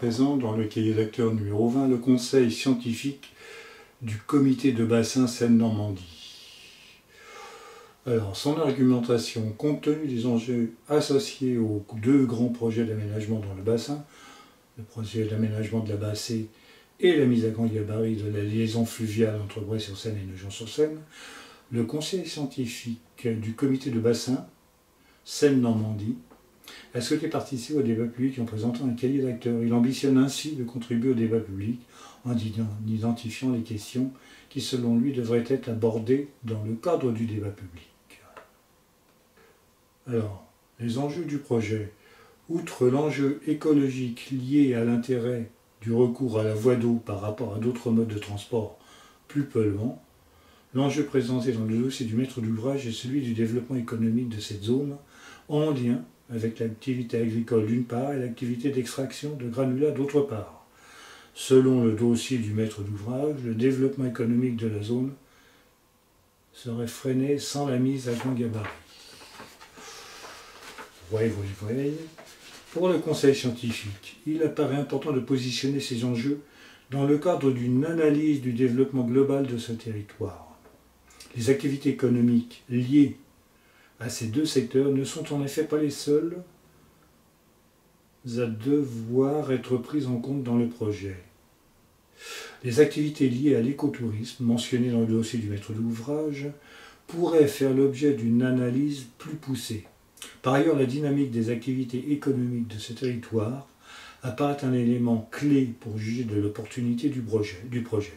présent dans le cahier d'acteurs numéro 20 le conseil scientifique du comité de bassin Seine-Normandie. Alors, son argumentation, compte tenu des enjeux associés aux deux grands projets d'aménagement dans le bassin, le projet d'aménagement de la Bassée et la mise à grand gabarit de la liaison fluviale entre Bray-sur-Seine et Nogent-sur-Seine, le conseil scientifique du comité de bassin Seine-Normandie a souhaité participer au débat public en présentant un cahier d'acteurs. Il ambitionne ainsi de contribuer au débat public en identifiant les questions qui, selon lui, devraient être abordées dans le cadre du débat public. Alors, les enjeux du projet. Outre l'enjeu écologique lié à l'intérêt du recours à la voie d'eau par rapport à d'autres modes de transport plus polluants, l'enjeu présenté dans le dossier du maître d'ouvrage est celui du développement économique de cette zone en lien avec l'activité agricole d'une part et l'activité d'extraction de granulats d'autre part. Selon le dossier du maître d'ouvrage, le développement économique de la zone serait freiné sans la mise à grand gabarit. Voyez. Pour le conseil scientifique, il apparaît important de positionner ces enjeux dans le cadre d'une analyse du développement global de ce territoire. Les activités économiques liées à ces deux secteurs ne sont en effet pas les seuls à devoir être prises en compte dans le projet. Les activités liées à l'écotourisme, mentionnées dans le dossier du maître d'ouvrage, pourraient faire l'objet d'une analyse plus poussée. Par ailleurs, la dynamique des activités économiques de ce territoire apparaît un élément clé pour juger de l'opportunité du projet.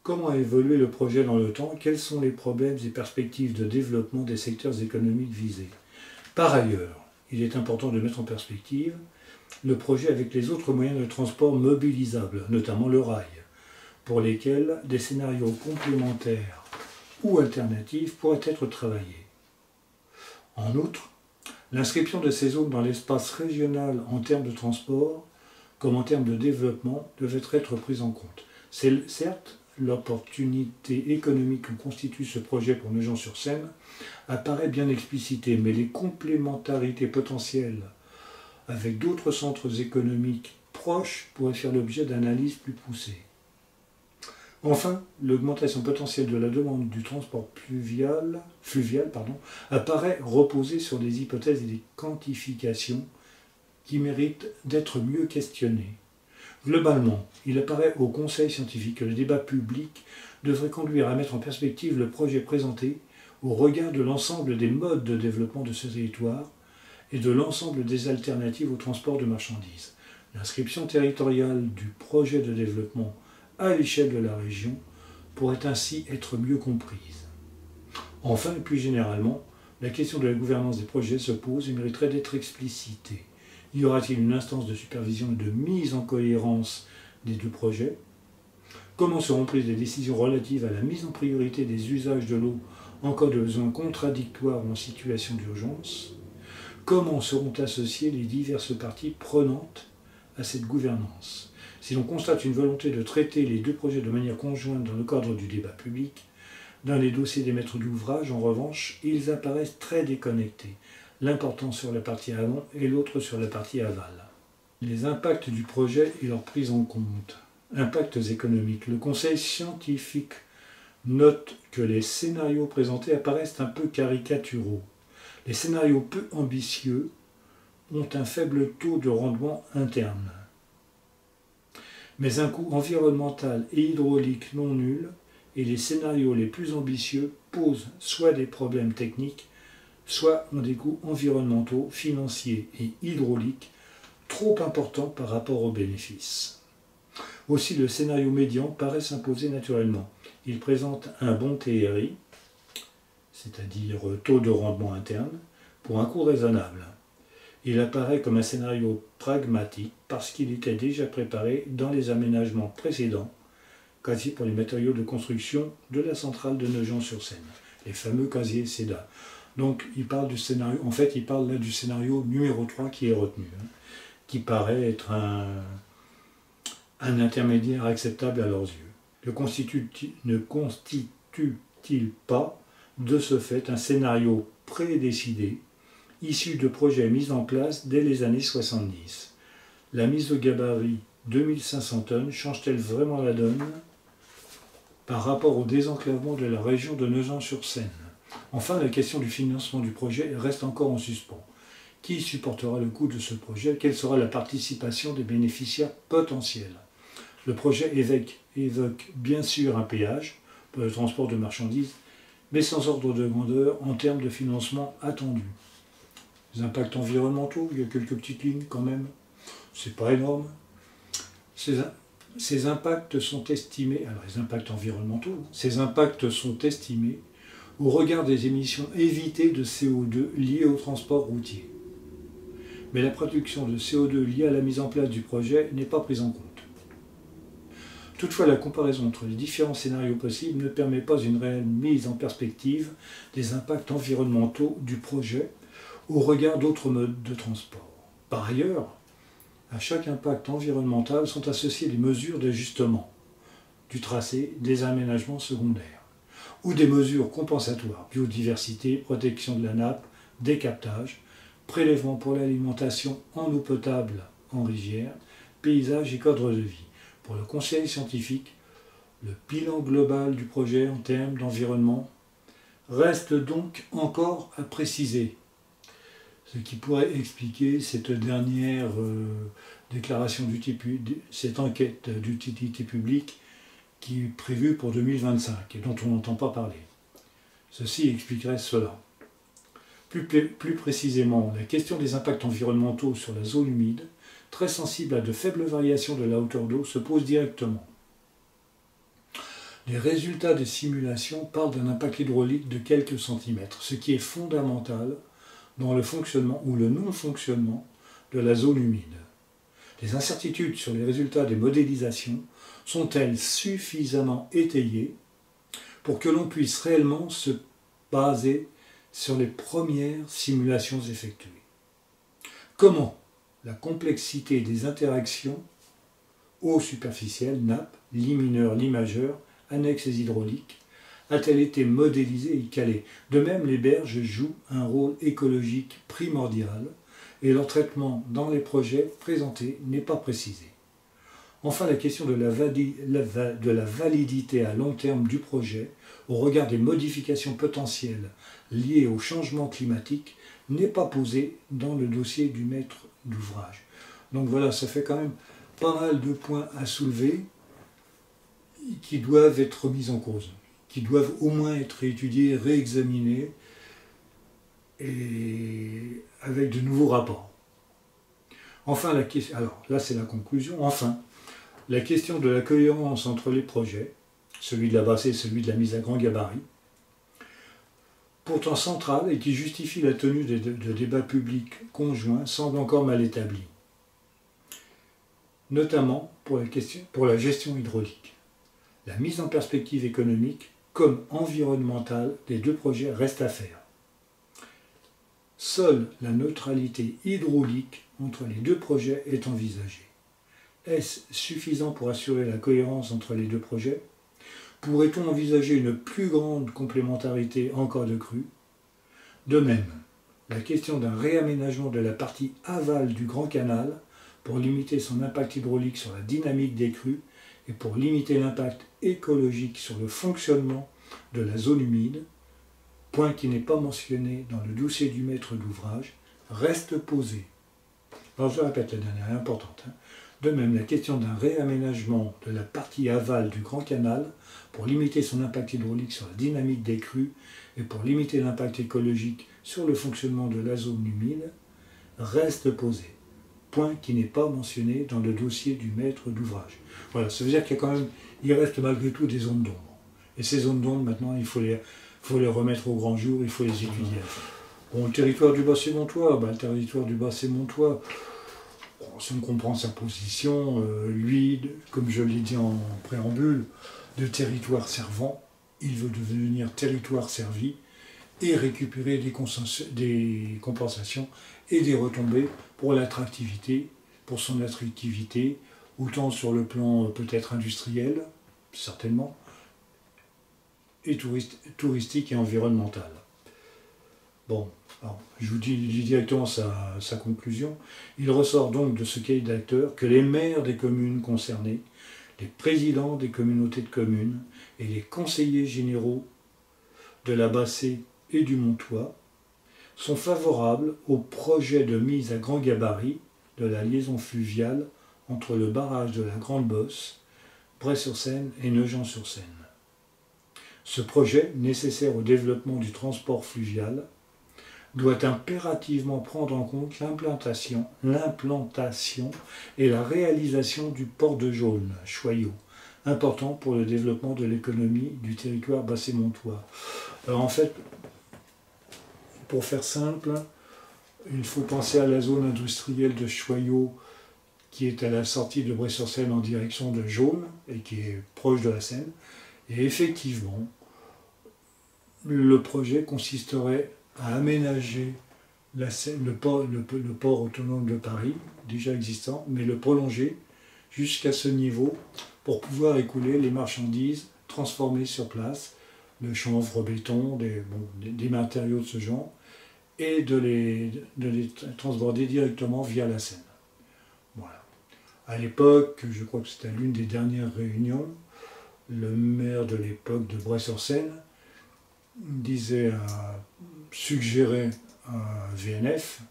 Comment a évolué le projet dans le temps? Quels sont les problèmes et perspectives de développement des secteurs économiques visés? Par ailleurs, il est important de mettre en perspective le projet avec les autres moyens de transport mobilisables, notamment le rail, pour lesquels des scénarios complémentaires ou alternatifs pourraient être travaillés. En outre, l'inscription de ces zones dans l'espace régional en termes de transport comme en termes de développement devait être prise en compte. Certes, l'opportunité économique que constitue ce projet pour Nogent-sur-Seine apparaît bien explicitée, mais les complémentarités potentielles avec d'autres centres économiques proches pourraient faire l'objet d'analyses plus poussées. Enfin, l'augmentation potentielle de la demande du transport fluvial apparaît reposer sur des hypothèses et des quantifications qui méritent d'être mieux questionnées. Globalement, il apparaît au Conseil scientifique que le débat public devrait conduire à mettre en perspective le projet présenté au regard de l'ensemble des modes de développement de ce territoire et de l'ensemble des alternatives au transport de marchandises. L'inscription territoriale du projet de développement à l'échelle de la région pourrait ainsi être mieux comprise. Enfin, et plus généralement, la question de la gouvernance des projets se pose et mériterait d'être explicitée. Y aura-t-il une instance de supervision et de mise en cohérence des deux projets? Comment seront prises les décisions relatives à la mise en priorité des usages de l'eau en cas de besoin contradictoire ou en situation d'urgence? Comment seront associées les diverses parties prenantes à cette gouvernance? Si l'on constate une volonté de traiter les deux projets de manière conjointe dans le cadre du débat public, dans les dossiers des maîtres d'ouvrage, en revanche, ils apparaissent très déconnectés, l'important sur la partie amont et l'autre sur la partie aval. Les impacts du projet et leur prise en compte. Impacts économiques. Le conseil scientifique note que les scénarios présentés apparaissent un peu caricaturaux. Les scénarios peu ambitieux ont un faible taux de rendement interne, mais un coût environnemental et hydraulique non nul, et les scénarios les plus ambitieux posent soit des problèmes techniques, soit ont des coûts environnementaux, financiers et hydrauliques trop importants par rapport aux bénéfices. Aussi, le scénario médian paraît s'imposer naturellement. Il présente un bon TRI, c'est-à-dire taux de rendement interne, pour un coût raisonnable. Il apparaît comme un scénario pragmatique parce qu'il était déjà préparé dans les aménagements précédents, quasi pour les matériaux de construction de la centrale de Nogent-sur-Seine, les fameux casiers CEDA. Donc il parle du scénario, en fait il parle là du scénario numéro 3 qui est retenu, qui paraît être un intermédiaire acceptable à leurs yeux. Ne constitue-t-il pas, de ce fait, un scénario prédécidé, issu de projets mis en place dès les années 70? La mise au gabarit 2500 tonnes change-t-elle vraiment la donne par rapport au désenclavement de la région de Nogent-sur-Seine? Enfin, la question du financement du projet reste encore en suspens. Qui supportera le coût de ce projet? Quelle sera la participation des bénéficiaires potentiels? Le projet évoque bien sûr un péage pour le transport de marchandises, mais sans ordre de grandeur en termes de financement attendu. Les impacts environnementaux, il y a quelques petites lignes quand même, c'est pas énorme. Ces impacts sont estimés, alors les impacts environnementaux, ces impacts sont estimés au regard des émissions évitées de CO2 liées au transport routier. Mais la production de CO2 liée à la mise en place du projet n'est pas prise en compte. Toutefois, la comparaison entre les différents scénarios possibles ne permet pas une réelle mise en perspective des impacts environnementaux du projet au regard d'autres modes de transport. Par ailleurs, à chaque impact environnemental sont associées des mesures d'ajustement du tracé, des aménagements secondaires ou des mesures compensatoires, biodiversité, protection de la nappe, des captages, prélèvement pour l'alimentation en eau potable en rivière, paysage et cadre de vie. Pour le conseil scientifique, le bilan global du projet en termes d'environnement reste donc encore à préciser. Ce qui pourrait expliquer cette dernière déclaration cette enquête d'utilité publique qui est prévue pour 2025 et dont on n'entend pas parler. Ceci expliquerait cela. Plus précisément, la question des impacts environnementaux sur la zone humide, très sensible à de faibles variations de la hauteur d'eau, se pose directement. Les résultats des simulations parlent d'un impact hydraulique de quelques centimètres, ce qui est fondamental dans le fonctionnement ou le non-fonctionnement de la zone humide. Les incertitudes sur les résultats des modélisations sont-elles suffisamment étayées pour que l'on puisse réellement se baser sur les premières simulations effectuées? Comment la complexité des interactions eau superficielle, nappe, lit mineur, lit majeur, annexes hydrauliques, a-t-elle été modélisée et calée? De même, les berges jouent un rôle écologique primordial et leur traitement dans les projets présentés n'est pas précisé. Enfin, la question de la validité à long terme du projet, au regard des modifications potentielles liées au changement climatique, n'est pas posée dans le dossier du maître d'ouvrage. Donc voilà, ça fait quand même pas mal de points à soulever qui doivent être mis en cause, qui doivent au moins être étudiés, réexaminés, et avec de nouveaux rapports. Enfin, alors là c'est la conclusion, enfin, la question de la cohérence entre les projets, celui de la basse et celui de la mise à grand gabarit, pourtant centrale et qui justifie la tenue de débats publics conjoints, semble encore mal établie, notamment pour la gestion hydraulique. La mise en perspective économique comme environnementale des deux projets reste à faire. Seule la neutralité hydraulique entre les deux projets est envisagée. Est-ce suffisant pour assurer la cohérence entre les deux projets? Pourrait-on envisager une plus grande complémentarité en cas de crue? De même, la question d'un réaménagement de la partie aval du Grand Canal pour limiter son impact hydraulique sur la dynamique des crues et pour limiter l'impact écologique sur le fonctionnement de la zone humide, point qui n'est pas mentionné dans le dossier du maître d'ouvrage, reste posée. Alors je répète, la dernière est importante. De même, la question d'un réaménagement de la partie aval du Grand Canal pour limiter son impact hydraulique sur la dynamique des crues et pour limiter l'impact écologique sur le fonctionnement de la zone humide reste posée. Point qui n'est pas mentionné dans le dossier du maître d'ouvrage. Voilà, ça veut dire qu'il reste malgré tout des zones d'ombre. Et ces zones d'ombre, maintenant, il faut les remettre au grand jour, il faut les étudier. Bon, le territoire du Bas-Sémontois, le territoire du Bas-Sémontois, si on comprend sa position, lui, comme je l'ai dit en préambule, de territoire servant, il veut devenir territoire servi et récupérer des compensations et des retombées pour l'attractivité, pour son attractivité, autant sur le plan peut-être industriel, certainement, et touristique et environnemental. Bon, alors, je vous dis directement sa conclusion. Il ressort donc de ce cahier d'acteurs que les maires des communes concernées, les présidents des communautés de communes et les conseillers généraux de la Bassée et du Montois sont favorables au projet de mise à grand gabarit de la liaison fluviale entre le barrage de la Grande Bosse, Bray-sur-Seine et Nogent-sur-Seine. Ce projet, nécessaire au développement du transport fluvial, doit impérativement prendre en compte l'implantation et la réalisation du port de Jaulnes, Choyaux, important pour le développement de l'économie du territoire basset-montois. Alors en fait, pour faire simple, il faut penser à la zone industrielle de Choyaux qui est à la sortie de Bray-sur-Seine en direction de Jaulnes et qui est proche de la Seine. Et effectivement, le projet consisterait à aménager la Seine, le port autonome de Paris, déjà existant, mais le prolonger jusqu'à ce niveau pour pouvoir écouler les marchandises transformées sur place, le chanvre béton, des matériaux de ce genre, et de les transborder directement via la Seine. Voilà. À l'époque, je crois que c'était l'une des dernières réunions, le maire de l'époque de Bray-sur-Seine suggérait à VNF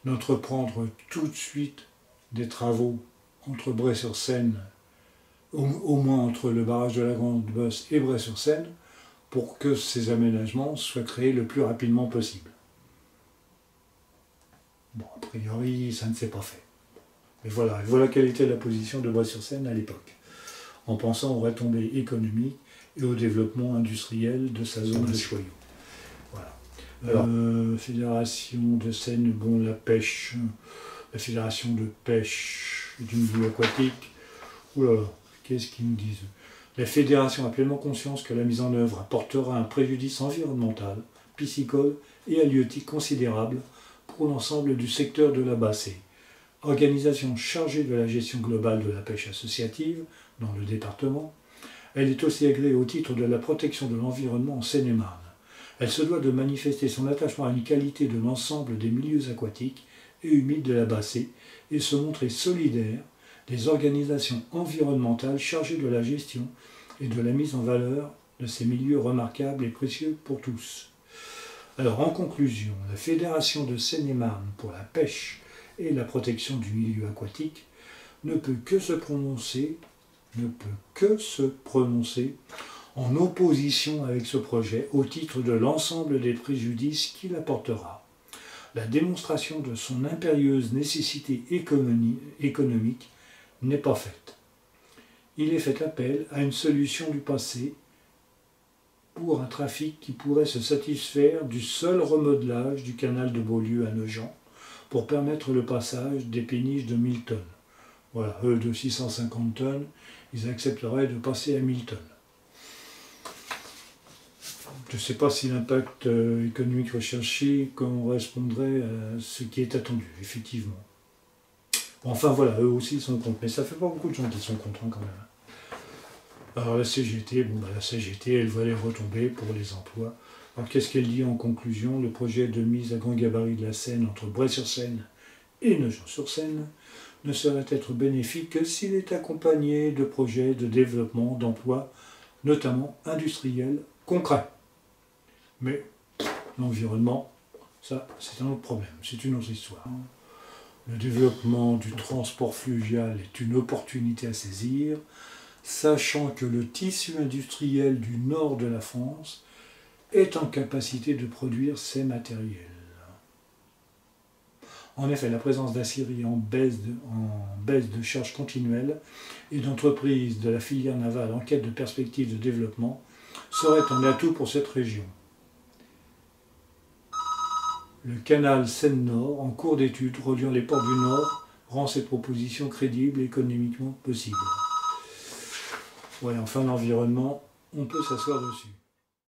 d'entreprendre tout de suite des travaux entre Bray-sur-Seine, au moins entre le barrage de la Grande Bosse et Bray-sur-Seine, pour que ces aménagements soient créés le plus rapidement possible. Bon, a priori, ça ne s'est pas fait. Mais voilà quelle était la position de Bray-sur-Seine à l'époque, en pensant aux retombées économiques et au développement industriel de sa zone de Choyaux. Voilà. Alors, Fédération de Seine, bon, la pêche, la Fédération de pêche et du milieu aquatique. Oula, qu'est-ce qu'ils nous disent? La Fédération a pleinement conscience que la mise en œuvre apportera un préjudice environnemental, piscicole et halieutique considérable pour l'ensemble du secteur de la Bassée. Organisation chargée de la gestion globale de la pêche associative dans le département, elle est aussi agréée au titre de la protection de l'environnement en Seine-et-Marne. Elle se doit de manifester son attachement à une qualité de l'ensemble des milieux aquatiques et humides de la Bassée et se montrer solidaire des organisations environnementales chargées de la gestion et de la mise en valeur de ces milieux remarquables et précieux pour tous. Alors en conclusion, la Fédération de Seine-et-Marne pour la pêche et la protection du milieu aquatique ne peut que se prononcer en opposition avec ce projet au titre de l'ensemble des préjudices qu'il apportera. La démonstration de son impérieuse nécessité économique n'est pas faite. Il est fait appel à une solution du passé pour un trafic qui pourrait se satisfaire du seul remodelage du canal de Beaulieu à Nogent pour permettre le passage des péniches de 1000 tonnes. Voilà, eux de 650 tonnes, ils accepteraient de passer à 1000 tonnes. Je ne sais pas si l'impact économique recherché correspondrait à ce qui est attendu, effectivement. Enfin voilà, eux aussi ils sont contre, mais ça fait pas beaucoup de gens qui sont contre quand même. Alors la CGT, la CGT, elle va les retomber pour les emplois. Alors qu'est-ce qu'elle dit en conclusion? Le projet de mise à grand gabarit de la Seine entre Bray-sur-Seine et Nogent-sur-Seine ne saurait être bénéfique que s'il est accompagné de projets de développement d'emplois, notamment industriels, concrets. Mais l'environnement, ça, c'est un autre problème, c'est une autre histoire. Le développement du transport fluvial est une opportunité à saisir, sachant que le tissu industriel du nord de la France est en capacité de produire ces matériels. En effet, la présence d'aciéries en baisse de charge continuelle et d'entreprises de la filière navale en quête de perspectives de développement serait un atout pour cette région. Le canal Seine-Nord, en cours d'étude reliant les ports du Nord, rend cette proposition crédible et économiquement possible. Ouais, enfin l'environnement, on peut s'asseoir dessus.